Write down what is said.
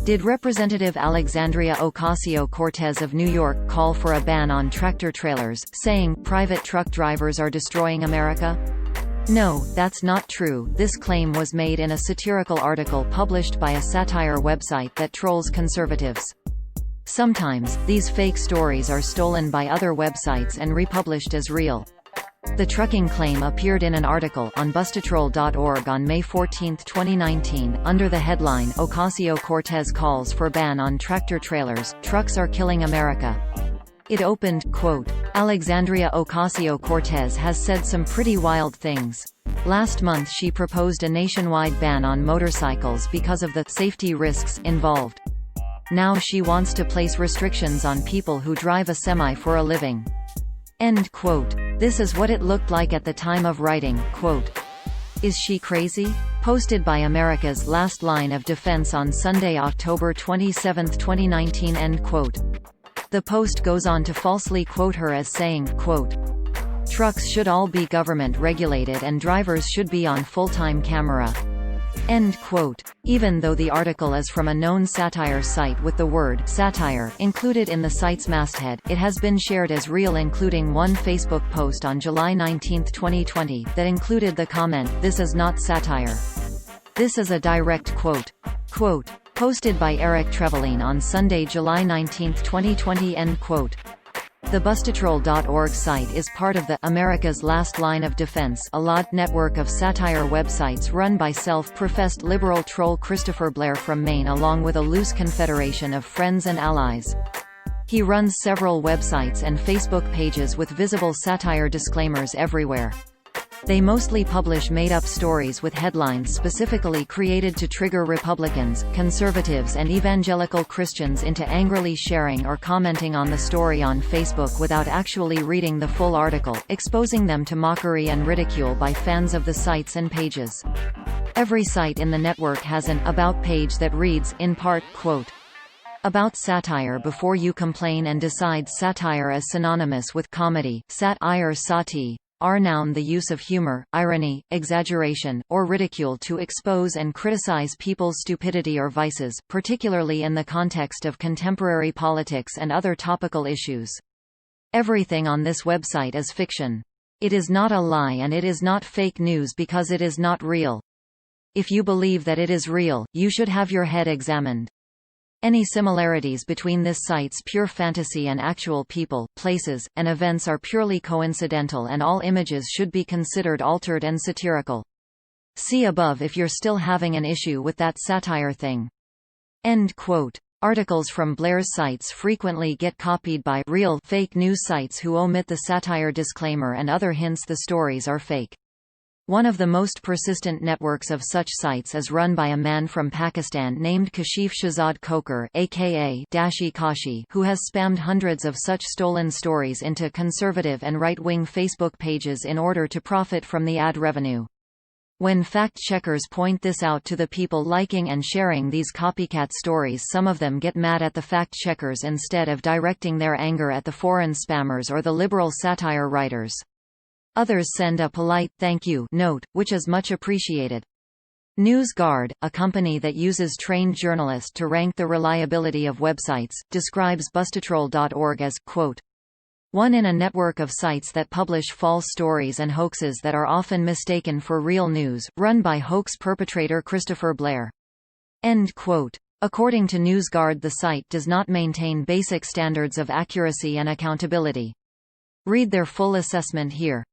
Did Representative Alexandria Ocasio-Cortez of New York call for a ban on tractor-trailers, saying, "Private truck drivers are destroying America"? No, that's not true. This claim was made in a satirical article published by a satire website that trolls conservatives. Sometimes, these fake stories are stolen by other websites and republished as real. The trucking claim appeared in an article on bustatroll.org on May 14, 2019, under the headline, "Ocasio-Cortez calls for ban on tractor-trailers, trucks are killing America." It opened, quote, "Alexandria Ocasio-Cortez has said some pretty wild things. Last month she proposed a nationwide ban on motorcycles because of the safety risks involved. Now she wants to place restrictions on people who drive a semi for a living." End quote. This is what it looked like at the time of writing, quote, "Is she crazy?" Posted by America's Last Line of Defense on Sunday, October 27, 2019, end quote. The post goes on to falsely quote her as saying, quote, "Trucks should all be government regulated and drivers should be on full-time camera." End quote. Even though the article is from a known satire site with the word satire included in the site's masthead, it has been shared as real, including one Facebook post on July 19, 2020, that included the comment, "This is not satire. This is a direct quote." Quote. Posted by Eric Trevelyan on Sunday, July 19, 2020, end quote. The bustatroll.org site is part of the America's Last Line of Defense, a LOD network of satire websites run by self-professed liberal troll Christopher Blair from Maine, along with a loose confederation of friends and allies. He runs several websites and Facebook pages with visible satire disclaimers everywhere. They mostly publish made-up stories with headlines specifically created to trigger Republicans, conservatives and evangelical Christians into angrily sharing or commenting on the story on Facebook without actually reading the full article, exposing them to mockery and ridicule by fans of the sites and pages. Every site in the network has an About page that reads, in part, quote, "About satire before you complain and decide satire is synonymous with comedy, sat-ire sati. Are noun the use of humor, irony, exaggeration, or ridicule to expose and criticize people's stupidity or vices, particularly in the context of contemporary politics and other topical issues. Everything on this website is fiction. It is not a lie and it is not fake news because it is not real. If you believe that it is real, you should have your head examined. Any similarities between this site's pure fantasy and actual people, places, and events are purely coincidental, and all images should be considered altered and satirical. See above if you're still having an issue with that satire thing." End quote. Articles from Blair's sites frequently get copied by real fake news sites who omit the satire disclaimer and other hints the stories are fake. One of the most persistent networks of such sites is run by a man from Pakistan named Kashif Shahzad Khokhar, aka Dashi Kashi, who has spammed hundreds of such stolen stories into conservative and right-wing Facebook pages in order to profit from the ad revenue. When fact-checkers point this out to the people liking and sharing these copycat stories, some of them get mad at the fact-checkers instead of directing their anger at the foreign spammers or the liberal satire writers. Others send a polite "thank you" note, which is much appreciated. NewsGuard, a company that uses trained journalists to rank the reliability of websites, describes bustatroll.org as, quote, "one in a network of sites that publish false stories and hoaxes that are often mistaken for real news, run by hoax perpetrator Christopher Blair." End quote. According to NewsGuard, the site does not maintain basic standards of accuracy and accountability. Read their full assessment here.